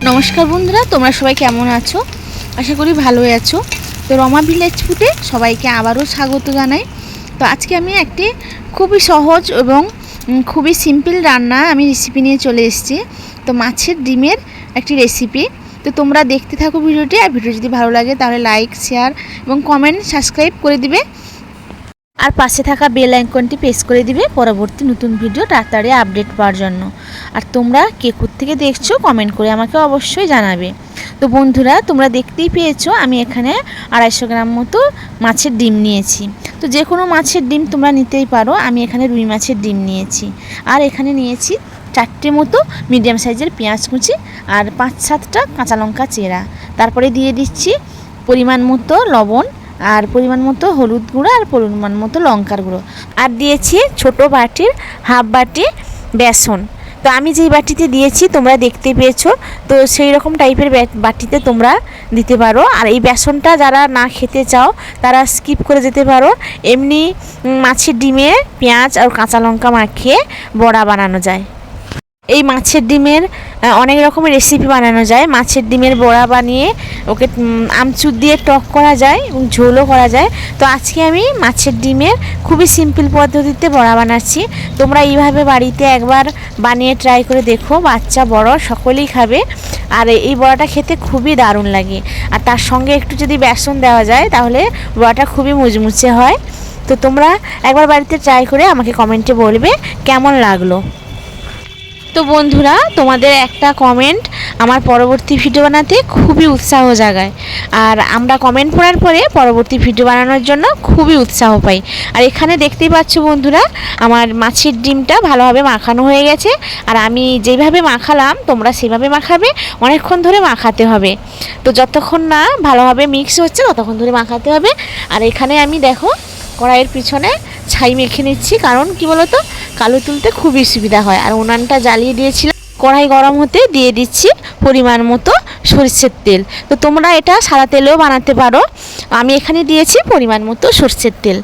নমস্কার বন্ধুরা, তোমরা সবাই কেমন আছো? আশা করি ভালোই আছো। তো রমা ভিলেজ ফুডে সবাইকে আবারও স্বাগত জানাই। তো আজকে আমি একটি খুবই সহজ এবং খুবই সিম্পল রান্না আমি রেসিপি নিয়ে চলে এসেছি। তো মাছের ডিমের একটি রেসিপি। তো তোমরা দেখতে থাকো ভিডিওটি, আর ভিডিও যদি ভালো লাগে তাহলে লাইক, শেয়ার এবং কমেন্ট, সাবস্ক্রাইব করে দিবে। আর পাশে থাকা বেল আইকনটি প্রেস করে দিবে পরবর্তী নতুন ভিডিও তাড়াতাড়ি আপডেট পাওয়ার জন্য। আর তোমরা কে থেকে দেখছো কমেন্ট করে আমাকে অবশ্যই জানাবে। তো বন্ধুরা, তোমরা দেখতেই পেয়েছো আমি এখানে 250 গ্রাম মতো মাছের ডিম নিয়েছি। তো যে কোনো মাছের ডিম তোমরা নিতেই পারো, আমি এখানে রুই মাছের ডিম নিয়েছি। আর এখানে নিয়েছি 4টে মতো মিডিয়াম সাইজের পেঁয়াজ কুচি আর 5-7টা কাঁচা লঙ্কা চেরা। তারপরে দিয়ে দিচ্ছি পরিমাণ মতো লবণ, আর পরিমাণ মতো হলুদ গুঁড়ো, আর পরিমাণ মতো লঙ্কার গুঁড়ো, আর দিয়েছি ছোট বাটির হাফ বাটি বেসন। তো আমি যেই বাটিতে দিয়েছি তোমরা দেখতে পেয়েছো, তো সেই রকম টাইপের বাটিতে তোমরা দিতে পারো। আর এই বেসনটা যারা না খেতে চাও তারা স্কিপ করে যেতে পারো। এমনি মাছের ডিমে পেঁয়াজ আর কাঁচা লঙ্কা মাখিয়ে বড়া বানানো যায়। এই মাছের ডিমের অনেক রকমের রেসিপি বানানো যায়। মাছের ডিমের বড়া বানিয়ে ওকে আমচুর দিয়ে টক করা যায় এবং ঝোলও করা যায়। তো আজকে আমি মাছের ডিমের খুবই সিম্পল পদ্ধতিতে বড়া বানাচ্ছি। তোমরা এইভাবে বাড়িতে একবার বানিয়ে ট্রাই করে দেখো, বাচ্চা বড় সকলেই খাবে। আর এই বড়াটা খেতে খুবই দারুণ লাগে। আর তার সঙ্গে একটু যদি বেসন দেওয়া যায় তাহলে বড়াটা খুবই মুচমুচে হয়। তো তোমরা একবার বাড়িতে ট্রাই করে আমাকে কমেন্টে বলবে কেমন লাগলো। তো বন্ধুরা, তোমাদের একটা কমেন্ট আমার পরবর্তী ভিডিও বানাতে খুবই উৎসাহ জাগায়। আর আমরা কমেন্ট পড়ার পরে পরবর্তী ভিডিও বানানোর জন্য খুবই উৎসাহ পাই। আর এখানে দেখতেই পাচ্ছ বন্ধুরা, আমার মাছের ডিমটা ভালোভাবে মাখানো হয়ে গেছে। আর আমি যেভাবে মাখালাম তোমরা সেভাবে মাখাবে, অনেকক্ষণ ধরে মাখাতে হবে। তো যতক্ষণ না ভালোভাবে মিক্স হচ্ছে ততক্ষণ ধরে মাখাতে হবে। আর এখানে আমি দেখো কড়াইয়ের পিছনে ছাই মেখে নিচ্ছি, কারণ কি বলতো, কালো তুলতে খুবই সুবিধা হয়। আর উনানটা জ্বালিয়ে দিয়েছিলাম, কড়াই গরম হতে দিয়ে দিচ্ছি পরিমাণ মতো সরষের তেল। তো তোমরা এটা সাদা তেলেও বানাতে পারো, আমি এখানে দিয়েছি পরিমাণ মতো সরষের তেল।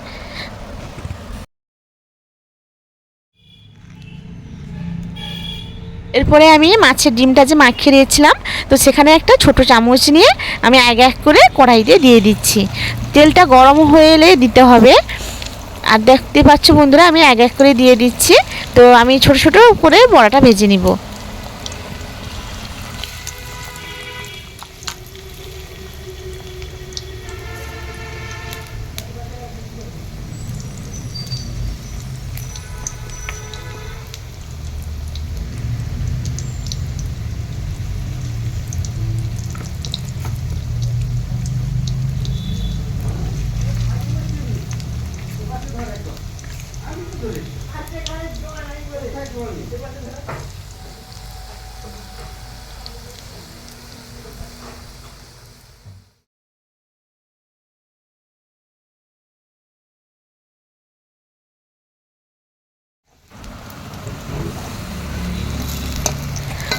এরপরে আমি মাছের ডিমটা যে মাখিয়ে দিয়েছিলাম, তো সেখানে একটা ছোট চামচ নিয়ে আমি এক করে কড়াইতে দিয়ে দিচ্ছি। তেলটা গরম হয়ে এলে দিতে হবে। আর দেখতে পাচ্ছ বন্ধুরা, আমি এক করে দিয়ে দিচ্ছি। তো আমি ছোট ছোট করে বড়াটা ভেজে নিব।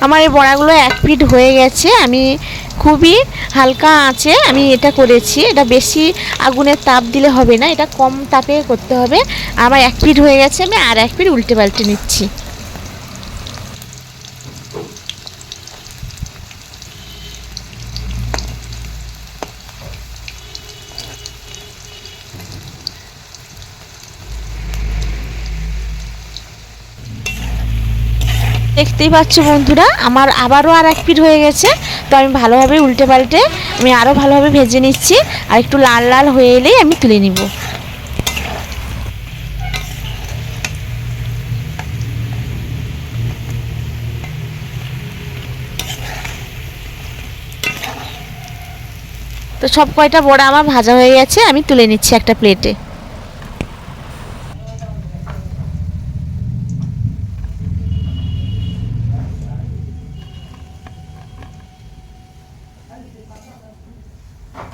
আমার এই বড়াগুলো এক পিঠ হয়ে গেছে। আমি খুবই হালকা আঁচে আমি এটা করেছি। এটা বেশি আগুনের তাপ দিলে হবে না, এটা কম তাপে করতে হবে। আমার এক পিঠ হয়ে গেছে, আমি আর এক পিঠ উল্টে পাল্টে নিচ্ছি। দেখতেই পাচ্ছ বন্ধুরা, আমার আবারও আর এক পিঠ হয়ে গেছে। তো আমি ভালোভাবে উল্টে পাল্টে আমি আরও ভালোভাবে ভেজে নিচ্ছি। আর একটু লাল লাল হয়ে এলেই আমি তুলে নিব। তো সব কয়টা বড়া আমার ভাজা হয়ে গেছে, আমি তুলে নিচ্ছি একটা প্লেটে।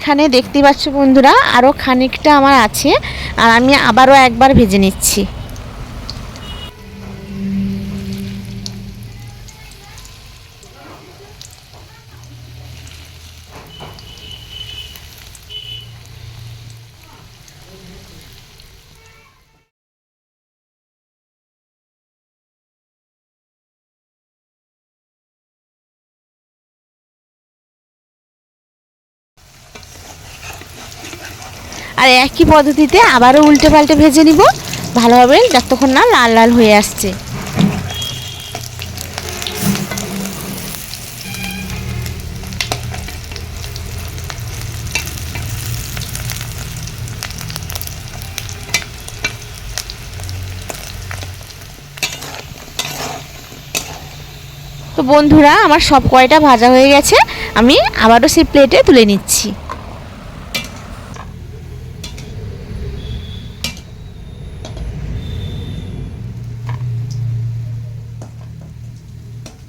এখানে দেখতে পাচ্ছ বন্ধুরা, আরও খানিকটা আমার আছে। আর আমি আবারও একবার ভেজে নিচ্ছি। আর একই পদ্ধতিতে আবারও উল্টে পাল্টে ভেজে নিব ভালোভাবে, যতক্ষণ না লাল লাল হয়ে আসছে। তো বন্ধুরা, আমার সব কয়টা ভাজা হয়ে গেছে, আমি আবারও সেই প্লেটে তুলে নিচ্ছি।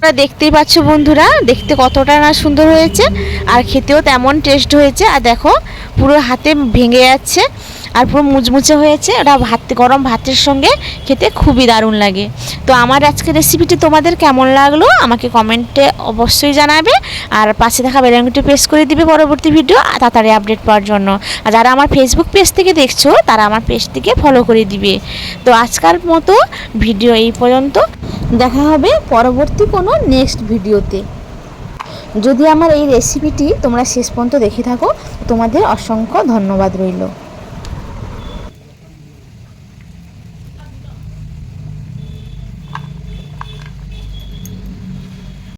তোমরা দেখতেই পাচ্ছ বন্ধুরা, দেখতে কতটা না সুন্দর হয়েছে, আর খেতেও তেমন টেস্ট হয়েছে। আর দেখো পুরো হাতে ভেঙে যাচ্ছে আর পুরো মুচমুচে হয়েছে। ওটা গরম ভাতের সঙ্গে খেতে খুবই দারুণ লাগে। তো আমার আজকের রেসিপিটি তোমাদের কেমন লাগলো আমাকে কমেন্টে অবশ্যই জানাবে, আর পাশে থাকা বেল আইকনটি প্রেস করে দিবে পরবর্তী ভিডিও তাড়াতাড়ি আপডেট পাওয়ার জন্য। আর যারা আমার ফেসবুক পেজ থেকে দেখছো তারা আমার পেজটিকে ফলো করে দিবে। তো আজকের মতো ভিডিও এই পর্যন্ত, দেখা হবে পরবর্তী কোনো নেক্সট ভিডিওতে। যদি আমার এই রেসিপিটি তোমরা শেষ পর্যন্ত দেখে থাকো, তোমাদের অসংখ্য ধন্যবাদ রইল।